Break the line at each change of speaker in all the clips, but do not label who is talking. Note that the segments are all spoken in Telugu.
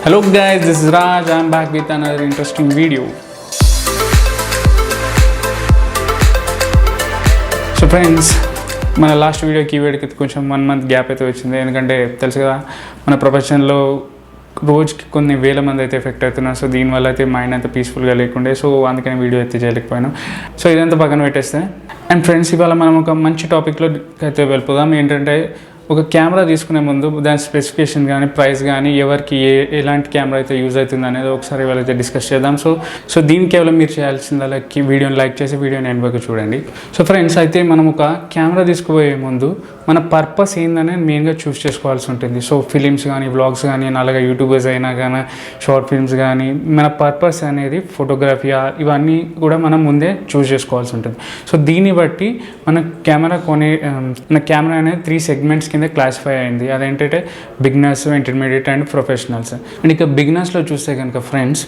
Hello guys, this is Raj. I'm back with another interesting video. So friends, మన లాస్ట్ వీడియోకి ఈ వీడియోకి కొంచెం 1 month గ్యాప్ అయితే వచ్చింది. ఎందుకంటే తెలుసు కదా మన ప్రపంచంలో రోజుకి కొన్ని వేల మంది అయితే ఎఫెక్ట్ అవుతున్నారు. సో దీనివల్ల అయితే మైండ్ అంతా పీస్ఫుల్గా లేకుండే. సో అందుకని వీడియో అయితే చేయలేకపోయాను. సో ఇదంతా పక్కన పెట్టేస్తే అండ్ ఫ్రెండ్స్, ఇవాళ మనం ఒక మంచి టాపిక్లో అయితే వెళ్ళిపోదాం. ఏంటంటే ఒక కెమెరా తీసుకునే ముందు దాని స్పెసిఫికేషన్ కానీ ప్రైస్ కానీ ఎవరికి ఎలాంటి కెమెరా అయితే యూజ్ అవుతుంది అనేది ఒకసారి వాళ్ళైతే డిస్కస్ చేద్దాం. సో దీనికి కేవలం మీరు చేయాల్సింది అలా వీడియోని లైక్ చేసి వీడియోని ఎండ్ వరకు చూడండి. సో ఫ్రెండ్స్, అయితే మనం ఒక కెమెరా తీసుకుపోయే ముందు మన పర్పస్ ఏందనేది మెయిన్గా చూస్ చేసుకోవాల్సి ఉంటుంది. సో ఫిలిమ్స్ కానీ వ్లాగ్స్ కానీ అలాగే యూట్యూబర్స్ అయినా కానీ షార్ట్ ఫిల్మ్స్ కానీ మన పర్పస్ అనేది ఫోటోగ్రఫీ ఇవన్నీ కూడా మనం ముందే చూస్ చేసుకోవాల్సి ఉంటుంది. సో దీన్ని బట్టి మన కెమెరా అనేది 3 సెగ్మెంట్స్ కింద క్లాసిఫై అయింది. అదేంటంటే beginners, intermediate and professionals. And ఇక బిగినర్స్లో చూస్తే కనుక ఫ్రెండ్స్,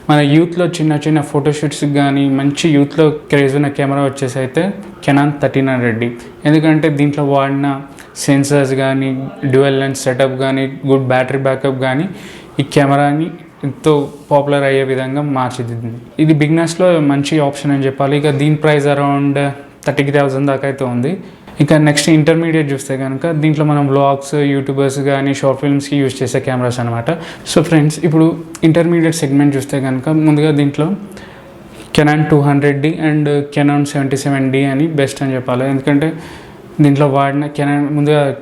మన యూత్లో చిన్న చిన్న ఫోటోషూట్స్కి కానీ మంచి యూత్లో క్రేజ్ ఉన్న కెమెరా వచ్చేసి అయితే కెనాన్ 1300D. ఎందుకంటే దీంట్లో వాడిన సెన్సర్స్ కానీ డ్యూయల్ లెన్స్ సెటప్ కానీ గుడ్ బ్యాటరీ బ్యాకప్ కానీ ఈ కెమెరాని ఎంతో పాపులర్ అయ్యే విధంగా మార్చిదిద్దింది. ఇది బిగినర్స్లో మంచి ఆప్షన్ అని చెప్పాలి. ఇక దీని ప్రైస్ అరౌండ్ 30,000 దాకా అయితే ఉంది. ఇక నెక్స్ట్ ఇంటర్మీడియట్ చూస్తే కనుక దీంట్లో మనం వ్లాగ్స్, యూట్యూబర్స్ కానీ షార్ట్ ఫిల్మ్స్కి యూజ్ చేసే కెమెరాస్ అనమాట. సో ఫ్రెండ్స్, ఇప్పుడు ఇంటర్మీడియట్ సెగ్మెంట్ చూస్తే కనుక ముందుగా దీంట్లో Canon 200D and Canon 77D అని బెస్ట్ అని చెప్పాలి. ఎందుకంటే దీంట్లో వాడిన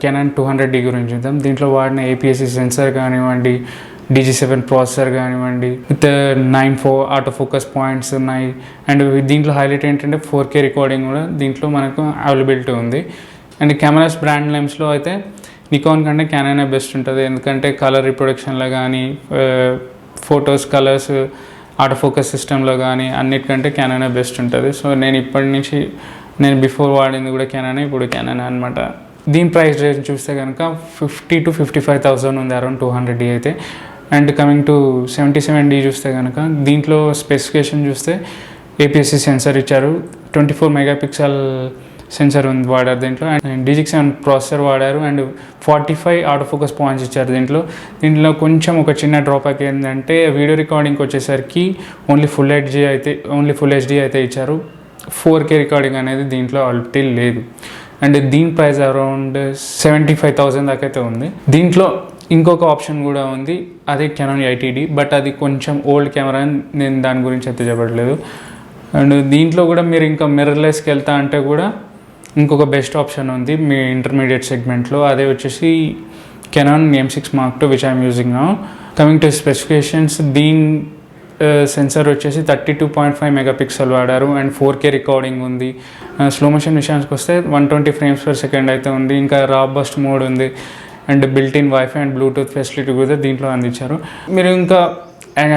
కెనాన్ 200D గురించి చూద్దాం. దీంట్లో వాడిన APS-C సెన్సర్ కానివ్వండి, DG7 ప్రాసెసర్ కానివ్వండి, విత్ 9 ఆటో ఫోకస్ పాయింట్స్ ఉన్నాయి. అండ్ దీంట్లో హైలైట్ ఏంటంటే 4K రికార్డింగ్ కూడా దీంట్లో మనకు అవైలబిలిటీ ఉంది. అండ్ కెమెరాస్ బ్రాండ్ నేమ్స్లో అయితే నికాన్ కంటే కెనానే బెస్ట్ ఉంటుంది. ఎందుకంటే కలర్ రిప్రొడక్షన్లో కానీ ఫొటోస్ కలర్స్ ఆటో ఫోకస్ సిస్టంలో కానీ అన్నిటికంటే కెనానే బెస్ట్ ఉంటుంది. సో నేను బిఫోర్ వాడింది కూడా కెనానే, ఇప్పుడు కెనానే అనమాట. దీని ప్రైస్ రేంజ్ చూస్తే కనుక 50,000 to 55,000 ఉంది అరౌండ్ 200D అయితే. అండ్ కమింగ్ టు 77D చూస్తే కనుక దీంట్లో స్పెసిఫికేషన్ చూస్తే APS-C సెన్సర్ ఇచ్చారు, 24 మెగాపిక్సెల్ సెన్సర్ ఉంది వాడారు దీంట్లో. అండ్ DG7 ప్రాసెసర్ వాడారు అండ్ 45 ఆటో ఫోకస్ పాయింట్స్ ఇచ్చారు దీంట్లో కొంచెం ఒక చిన్న డ్రాబ్యాక్ ఏంటంటే వీడియో రికార్డింగ్కి వచ్చేసరికి ఓన్లీ ఫుల్ HD అయితే ఇచ్చారు. 4K రికార్డింగ్ అనేది దీంట్లో ఆల్రెడీ లేదు. అండ్ దీని ప్రైస్ అరౌండ్ 75,000 దాకా అయితే ఉంది. దీంట్లో ఇంకొక ఆప్షన్ కూడా ఉంది, అదే కెనాన్ 80D. బట్ అది కొంచెం ఓల్డ్ కెమెరా, నేను దాని గురించి అయితే చెప్పట్లేదు. అండ్ దీంట్లో కూడా మీరు ఇంకా మిర్రర్లెస్కి వెళ్తా అంటే కూడా ఇంకొక బెస్ట్ ఆప్షన్ ఉంది మీ ఇంటర్మీడియట్ సెగ్మెంట్లో. అదే వచ్చేసి Canon M6 Mark II which I'm using now. Coming to specifications, దీని సెన్సర్ వచ్చేసి 32.5 మెగాపిక్సెల్ వాడారు అండ్ 4K రికార్డింగ్ ఉంది. స్లో మోషన్ విషయానికి వస్తే 120 frames per second అయితే ఉంది. ఇంకా రా బస్ట్ మోడ్ ఉంది and built in wifi and Bluetooth facility కూడా దీంట్లో అందించారు. మీరు ఇంకా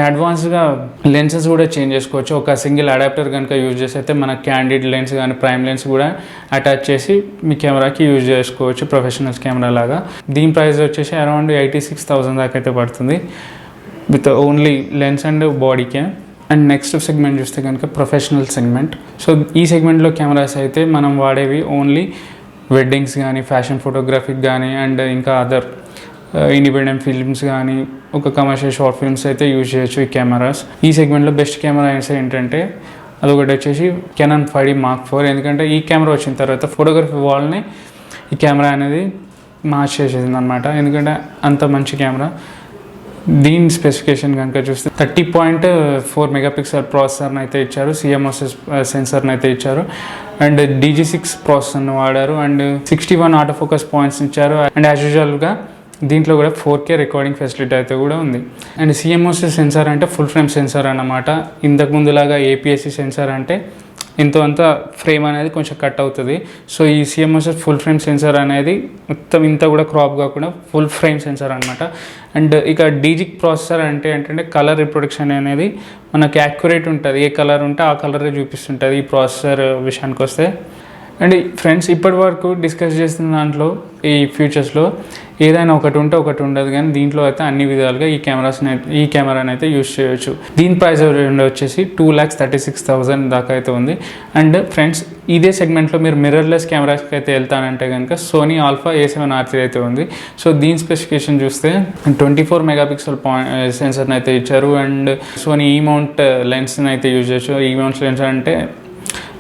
అడ్వాన్స్గా లెన్సెస్ కూడా చేంజ్ చేసుకోవచ్చు. ఒక సింగిల్ అడాప్టర్ కనుక యూజ్ చేసి అయితే మన క్యాండిడ్ లెన్స్ కానీ ప్రైమ్ లెన్స్ కూడా అటాచ్ చేసి మీ కెమెరాకి యూజ్ చేసుకోవచ్చు ప్రొఫెషనల్స్ కెమెరా లాగా. దీని ప్రైస్ వచ్చేసి అరౌండ్ 86,000 దాకా అయితే పడుతుంది with only lens and body cam. And next segment చూస్తే కనుక ప్రొఫెషనల్ సెగ్మెంట్. సో ఈ సెగ్మెంట్లో కెమెరాస్ అయితే మనం వాడేవి ఓన్లీ వెడ్డింగ్స్ కానీ ఫ్యాషన్ ఫోటోగ్రఫీకి కానీ అండ్ ఇంకా అదర్ ఇండిపెండెంట్ ఫిల్మ్స్ కానీ ఒక కమర్షియల్ షార్ట్ ఫిల్మ్స్ అయితే యూజ్ చేయొచ్చు ఈ కెమెరాస్. ఈ సెగ్మెంట్లో బెస్ట్ కెమెరా ఏంటంటే అదొకటి వచ్చేసి కెనాన్ 5D Mark IV. ఎందుకంటే ఈ కెమెరా వచ్చిన తర్వాత ఫోటోగ్రఫీ వాళ్ళని ఈ కెమెరా అనేది మార్చేసేసింది అనమాట. ఎందుకంటే అంత మంచి కెమెరా. దీని స్పెసిఫికేషన్ కనుక చూస్తే 30.4 మెగాపిక్సెల్ ప్రాసెసర్ని అయితే ఇచ్చారు, CMOS సెన్సర్ని అయితే ఇచ్చారు అండ్ DG6 ప్రాసెసర్ని వాడారు అండ్ 61 ఆటో ఫోకస్ పాయింట్స్ ఇచ్చారు. అండ్ యాజ్ యూజువల్గా దీంట్లో కూడా 4K రికార్డింగ్ ఫెసిలిటీ అయితే కూడా ఉంది. అండ్ CMOS సెన్సార్ అంటే ఫుల్ ఫ్రేమ్ సెన్సార్ అన్నమాట. ఇంతకుముందులాగా APS-C సెన్సార్ అంటే ఎంతో అంత ఫ్రేమ్ అనేది కొంచెం కట్ అవుతుంది. సో ఈ CMOS ఫుల్ ఫ్రేమ్ సెన్సార్ అనేది మొత్తం ఇంత కూడా క్రాప్ కాకుండా ఫుల్ ఫ్రేమ్ సెన్సార్ అనమాట. అండ్ ఇక DG ప్రాసెసర్ అంటే ఏంటంటే కలర్ రిప్రొడక్షన్ అనేది మనకి యాక్యురేట్ ఉంటుంది. ఏ కలర్ ఉంటే ఆ కలరే చూపిస్తుంటుంది ఈ ప్రాసెసర్ విషయానికి వస్తే. అండ్ ఫ్రెండ్స్, ఇప్పటి వరకు డిస్కస్ చేస్తున్న దాంట్లో ఈ ఫ్యూచర్స్లో ఏదైనా ఒకటి ఉంటే ఒకటి ఉండదు, కానీ దీంట్లో అయితే అన్ని విధాలుగా ఈ కెమెరాని అయితే యూజ్ చేయొచ్చు. దీని ప్రైస్ వచ్చేసి 2,36,000 దాకా అయితే ఉంది. అండ్ ఫ్రెండ్స్, ఇదే సెగ్మెంట్లో మీరు మిర్రర్లెస్ కెమెరాస్కి అయితే వెళ్తానంటే కనుక సోనీ ఆల్ఫా A7R3 అయితే ఉంది. సో దీని స్పెసిఫికేషన్ చూస్తే 24 మెగాపిక్సెల్ సెన్సర్ని అయితే ఇచ్చారు. అండ్ సోనీ ఈ మౌంట్ లెన్స్ని అయితే యూజ్ చేయొచ్చు. ఈ మౌంట్ లెన్స్ అంటే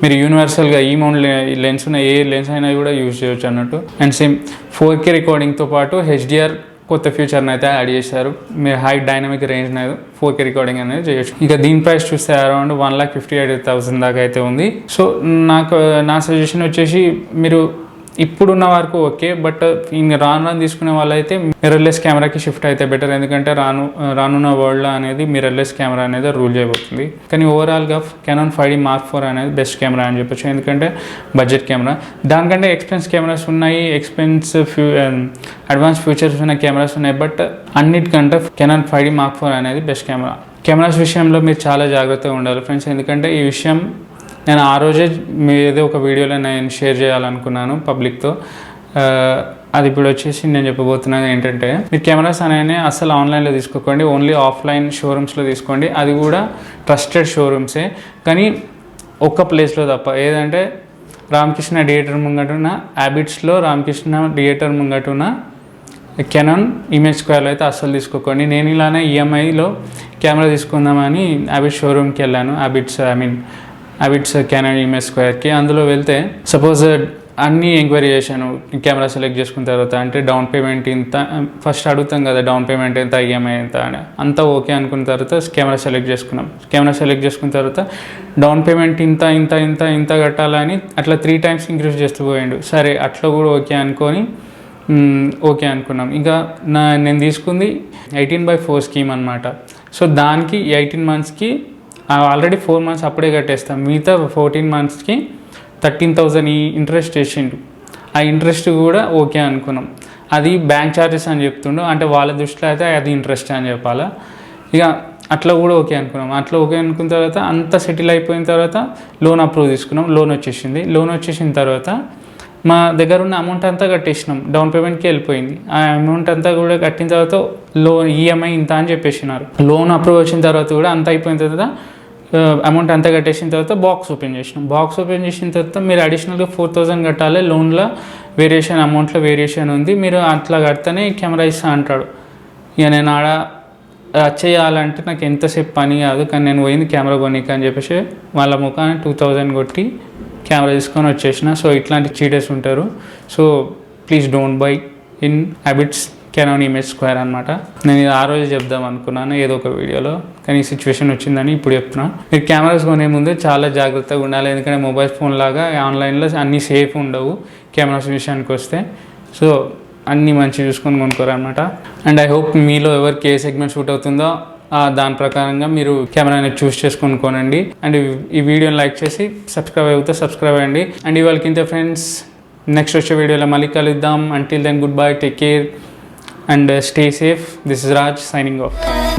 మీరు యూనివర్సల్గా ఈ మౌంట్ లెన్స్ ఉన్న ఏ లెన్స్ అయినా కూడా యూజ్ చేయొచ్చు అన్నట్టు. అండ్ సేమ్ 4K రికార్డింగ్తో పాటు HDR కొత్త ఫీచర్ని అయితే యాడ్ చేశారు. మీరు హై డైనమిక్ రేంజ్ అనేది 4K రికార్డింగ్ అనేది చేయొచ్చు. ఇక దీని ప్రైస్ చూస్తే అరౌండ్ 1,58,000 దాకా అయితే ఉంది. సో నా సజెషన్ వచ్చేసి మీరు ఇప్పుడున్న వరకు ఓకే, బట్ రాను తీసుకునే వాళ్ళైతే మిర్రర్లెస్ కెమెరాకి షిఫ్ట్ అయితే బెటర్. ఎందుకంటే రానున్న వరల్డ్లో అనేది మిర్రర్లెస్ కెమెరా అనేది రూల్ చేయబోతుంది. కానీ ఓవరాల్గా కెనాన్ 5D Mark IV అనేది బెస్ట్ కెమెరా అని చెప్పొచ్చు. ఎందుకంటే బడ్జెట్ కెమెరా, దానికంటే ఎక్స్పెన్స్ కెమెరాస్ ఉన్నాయి, అడ్వాన్స్ ఫీచర్స్ ఉన్న కెమెరాస్ ఉన్నాయి. బట్ అన్నిటికంటే కెనాన్ 5D Mark IV అనేది బెస్ట్ కెమెరా. కెమెరాస్ విషయంలో మీరు చాలా జాగ్రత్తగా ఉండాలి ఫ్రెండ్స్. ఎందుకంటే ఈ విషయం నేను ఆ రోజే ఏదో ఒక వీడియోలో నేను షేర్ చేయాలనుకున్నాను పబ్లిక్తో. అది ఇప్పుడు వచ్చేసి నేను చెప్పబోతున్నాను ఏంటంటే, మీరు కెమెరాస్ అనేవి అసలు ఆన్లైన్లో తీసుకోకండి, ఓన్లీ ఆఫ్లైన్ షోరూమ్స్లో తీసుకోండి. అది కూడా ట్రస్టెడ్ షోరూమ్సే, కానీ ఒక్క ప్లేస్లో తప్ప. ఏదంటే రామకృష్ణ థియేటర్ ముంగటున్న హ్యాబిట్స్లో రామకృష్ణ థియేటర్ ముంగటున్న కెనాన్ ఇమేజ్ స్క్వేర్లో అయితే అస్సలు తీసుకోకండి. నేను ఇలానే EMIలో కెమెరా తీసుకుందామని హ్యాబిట్స్ షోరూమ్కి వెళ్ళాను. హ్యాబిట్స్ కెనాన్ ఇమేజ్ స్క్వేర్కి. అందులో వెళ్తే సపోజ్ అన్నీ ఎంక్వైరీ చేశాను. కెమెరా సెలెక్ట్ చేసుకున్న తర్వాత అంటే డౌన్ పేమెంట్ ఇంత ఫస్ట్ అడుగుతాం కదా, డౌన్ పేమెంట్ ఎంత, EMI ఎంత అని. అంతా ఓకే అనుకున్న తర్వాత కెమెరా సెలెక్ట్ చేసుకున్నాం. కెమెరా సెలెక్ట్ చేసుకున్న తర్వాత డౌన్ పేమెంట్ ఇంత కట్టాలని అట్లా 3 times ఇంక్రీజ్ చేస్తూ పోయాడు. సరే అట్లా కూడా ఓకే అనుకున్నాం. ఇంకా నేను తీసుకుంది 18/4 స్కీమ్ అనమాట. సో దానికి 18 monthsకి ఆల్రెడీ 4 months అప్పుడే కట్టేస్తాం. మిగతా 14 monthsకి 13,000 ఈ ఇంట్రెస్ట్ వేసిండు. ఆ ఇంట్రెస్ట్ కూడా ఓకే అనుకున్నాం. అది బ్యాంక్ ఛార్జెస్ అని చెప్తుండు, అంటే వాళ్ళ దృష్టిలో అయితే అది ఇంట్రెస్ట్ అని చెప్పాలా. ఇక అట్లా కూడా ఓకే అనుకున్నాం. అట్లా ఓకే అనుకున్న తర్వాత అంతా సెటిల్ అయిపోయిన తర్వాత లోన్ అప్రూవ్ తీసుకున్నాం. లోన్ వచ్చేసిన తర్వాత మా దగ్గర ఉన్న అమౌంట్ అంతా కట్టేసినాం. డౌన్ పేమెంట్కి వెళ్ళిపోయింది. ఆ అమౌంట్ అంతా కూడా కట్టిన తర్వాత EMI ఇంత అని చెప్పేసినారు. లోన్ అప్రూవ్ వచ్చిన తర్వాత కూడా అంతా అయిపోయిన తర్వాత అమౌంట్ అంతా కట్టేసిన తర్వాత బాక్స్ ఓపెన్ చేసిన తర్వాత మీరు అడిషనల్గా 4,000 కట్టాలి. లోన్లో అమౌంట్లో వేరియేషన్ ఉంది, మీరు అట్లా కడితేనే కెమెరా ఇస్తా అంటాడు. ఇక నేను ఆడ చేయాలంటే నాకు ఎంతసేపు పని కాదు, కానీ నేను పోయింది కెమెరా కొనిక అని చెప్పేసి వాళ్ళ ముఖాన్ని 2,000 కొట్టి కెమెరా తీసుకొని వచ్చేసిన. సో ఇట్లాంటి చీటర్స్ ఉంటారు. So please don't by in habits Canon image square అనమాట. నేను ఇది ఆ రోజు చెప్దాం అనుకున్నాను ఏదో ఒక వీడియోలో, కానీ ఈ సిచ్యువేషన్ వచ్చిందని ఇప్పుడు చెప్తున్నా. మీరు కెమెరాస్ కొనే ముందు చాలా జాగ్రత్తగా ఉండాలి. ఎందుకంటే మొబైల్ ఫోన్ లాగా ఆన్లైన్లో అన్నీ సేఫ్ ఉండవు కెమెరాస్ విషయానికి వస్తే. సో అన్నీ మంచిగా చూసుకొని కొనుక్కోరనమాట. అండ్ ఐ హోప్ మీలో ఎవరికి ఏ సెగ్మెంట్ షూట్ అవుతుందో దాని ప్రకారంగా మీరు కెమెరాని చూస్ చేసుకొని కొనండి. అండ్ ఈ వీడియోని లైక్ చేసి సబ్స్క్రైబ్ అవ్వండి. అండ్ ఇవాళకింతే ఫ్రెండ్స్, నెక్స్ట్ వచ్చే వీడియోలో మళ్ళీ కలుద్దాం. Until then goodbye, take care and stay safe. This is Raj signing off.